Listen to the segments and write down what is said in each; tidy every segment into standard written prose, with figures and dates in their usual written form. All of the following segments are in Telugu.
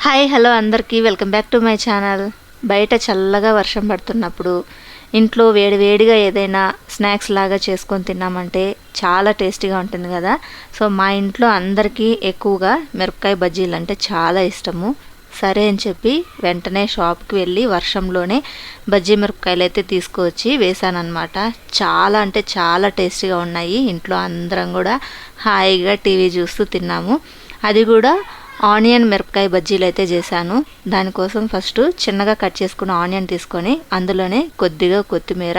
హాయ్ హలో అందరికీ welcome back to my channel. బయట చల్లగా వర్షం పడుతున్నప్పుడు ఇంట్లో వేడివేడిగా ఏదైనా స్నాక్స్ లాగా చేసుకొని తిన్నామంటే చాలా టేస్టీగా ఉంటుంది కదా. సో మా ఇంట్లో అందరికీ ఎక్కువగా మిరపకాయ బజ్జీలు అంటే చాలా ఇష్టము. సరే అని చెప్పి వెంటనే షాప్కి వెళ్ళి వర్షంలోనే బజ్జీ మిరపకాయలు అయితే తీసుకువచ్చి వేసానన్నమాట. చాలా అంటే చాలా టేస్టీగా ఉన్నాయి. ఇంట్లో అందరం కూడా హాయిగా టీవీ చూస్తూ తిన్నాము. అది కూడా ఆనియన్ మిరపకాయ బజ్జీలు అయితే చేశాను. దానికోసం ఫస్ట్ చిన్నగా కట్ చేసుకున్న ఆనియన్ తీసుకొని అందులోనే కొద్దిగా కొత్తిమీర,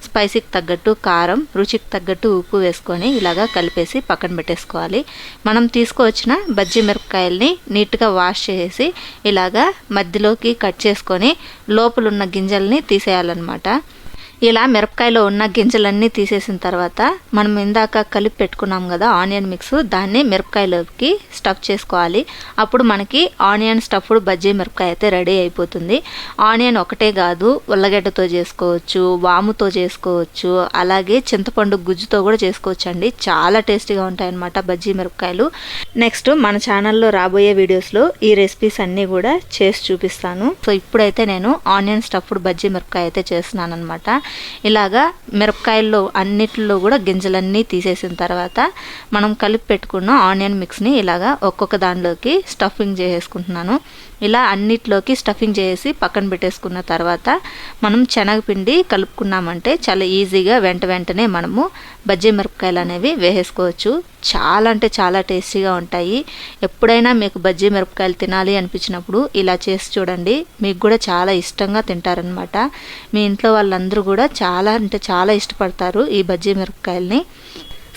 స్పైసీకి తగ్గట్టు కారం, రుచికి తగ్గట్టు ఉప్పు వేసుకొని ఇలాగా కలిపేసి పక్కన పెట్టేసుకోవాలి. మనం తీసుకువచ్చిన బజ్జీ మిరపకాయల్ని నీట్గా వాష్ చేసి ఇలాగా మధ్యలోకి కట్ చేసుకొని లోపలున్న గింజల్ని తీసేయాలన్నమాట. ఇలా మిరపకాయలో ఉన్న గింజలన్నీ తీసేసిన తర్వాత మనం ఇందాక కలిపి పెట్టుకున్నాం కదా ఆనియన్ మిక్స్, దాన్ని మిరపకాయలోకి స్టఫ్ చేసుకోవాలి. అప్పుడు మనకి ఆనియన్ స్టఫ్డ్ బజ్జీ మిరపకాయ అయితే రెడీ అయిపోతుంది. ఆనియన్ ఒకటే కాదు, ఉల్లగడ్డతో చేసుకోవచ్చు, వాముతో చేసుకోవచ్చు, అలాగే చింతపండు గుజ్జుతో కూడా చేసుకోవచ్చు అండి. చాలా టేస్టీగా ఉంటాయి అన్నమాట బజ్జీ మిరపకాయలు. నెక్స్ట్ మన ఛానల్లో రాబోయే వీడియోస్లో ఈ రెసిపీస్ అన్నీ కూడా చేసి చూపిస్తాను. సో ఇప్పుడైతే నేను ఆనియన్ స్టఫ్డ్ బజ్జీ మిరపకాయ అయితే చేస్తున్నాను అనమాట. ఇలాగా మిరపకాయల్లో అన్నిటిలో కూడా గింజలన్నీ తీసేసిన తర్వాత మనం కలిపి పెట్టుకున్న ఆనియన్ మిక్స్ని ఇలాగా ఒక్కొక్క దానిలోకి స్టఫింగ్ చేసేసుకుంటున్నాను. ఇలా అన్నిట్లోకి స్టఫింగ్ చేసి పక్కన పెట్టేసుకున్న తర్వాత మనం శనగపిండి కలుపుకున్నామంటే చాలా ఈజీగా వెంటనే మనము బజ్జీ మిరపకాయలు అనేవి వేసేసుకోవచ్చు. చాలా అంటే చాలా టేస్టీగా ఉంటాయి. ఎప్పుడైనా మీకు బజ్జీ మిరపకాయలు తినాలి అనిపించినప్పుడు ఇలా చేసి చూడండి. మీకు కూడా చాలా ఇష్టంగా తింటారనమాట. మీ ఇంట్లో వాళ్ళందరూ కూడా చాలా అంటే చాలా ఇష్టపడతారు ఈ బజ్జీ మిరపకాయల్ని.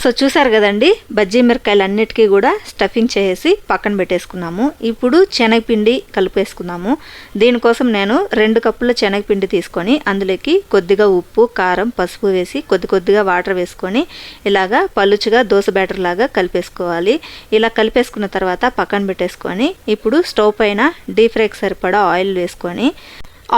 సో చూసారు కదండి, బజ్జీ మిరపకాయలు అన్నిటికీ కూడా స్టఫింగ్ చేసి పక్కన పెట్టేసుకున్నాము. ఇప్పుడు శనగపిండి కలిపేసుకున్నాము. దీనికోసం నేను 2 కప్పుల శనగపిండి తీసుకొని అందులోకి కొద్దిగా ఉప్పు, కారం, పసుపు వేసి కొద్దిగా వాటర్ వేసుకొని ఇలాగా పలుచుగా దోశ బ్యాటర్ లాగా కలిపేసుకోవాలి. ఇలా కలిపేసుకున్న తర్వాత పక్కన పెట్టేసుకొని ఇప్పుడు స్టవ్ పైన డీప్ ఫ్రైకి సరిపడా ఆయిల్ వేసుకొని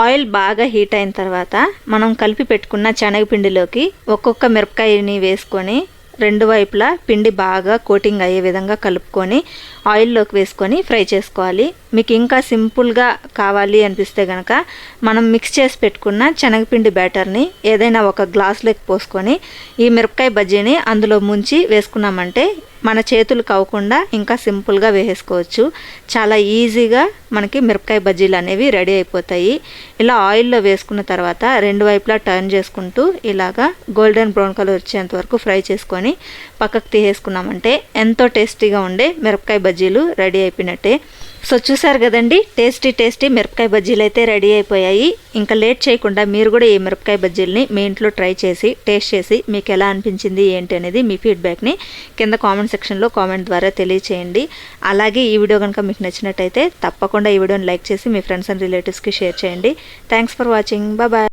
ఆయిల్ బాగా హీట్ అయిన తర్వాత మనం కలిపి పెట్టుకున్న శనగపిండిలోకి ఒక్కొక్క మిరపకాయని వేసుకొని 2 వైపులా పిండి బాగా కోటింగ్ అయ్యే విధంగా కలుపుకొని ఆయిల్లోకి వేసుకొని ఫ్రై చేసుకోవాలి. మీకు ఇంకా సింపుల్గా కావాలి అనిపిస్తే కనుక మనం మిక్స్ చేసి పెట్టుకున్న శనగపిండి బ్యాటర్ని ఏదైనా ఒక గ్లాసులోకి పోసుకొని ఈ మిరపకాయ బజ్జీని అందులో ముంచి వేసుకున్నామంటే మన చేతులు కావకుండా ఇంకా సింపుల్గా వేసేసుకోవచ్చు. చాలా ఈజీగా మనకి మిరపకాయ బజ్జీలు అనేవి రెడీ అయిపోతాయి. ఇలా ఆయిల్లో వేసుకున్న తర్వాత 2 వైపులా టర్న్ చేసుకుంటూ ఇలాగా గోల్డెన్ బ్రౌన్ కలర్ వచ్చేంత వరకు ఫ్రై చేసుకొని పక్కకు తీసేసుకున్నామంటే ఎంతో టేస్టీగా ఉండే మిరపకాయ బజ్జీలు రెడీ అయిపోయినట్టే. సో చూసారు కదండి, టేస్టీ మిరపకాయ బజ్జీలు అయితే రెడీ అయిపోయాయి. ఇంకా లేట్ చేయకుండా మీరు కూడా ఈ మిరపకాయ బజ్జీలని మీ ఇంట్లో ట్రై చేసి టేస్ట్ చేసి మీకు ఎలా అనిపించింది ఏంటి అనేది మీ ఫీడ్బ్యాక్ని కింద కామెంట్ సెక్షన్లో కామెంట్ ద్వారా తెలియచేయండి. అలాగే ఈ వీడియో కనుక మీకు నచ్చినట్టయితే తప్పకుండా ఈ వీడియోని లైక్ చేసి మీ ఫ్రెండ్స్ అండ్ రిలేటివ్స్కి షేర్ చేయండి. Thanks for watching. బాయ్.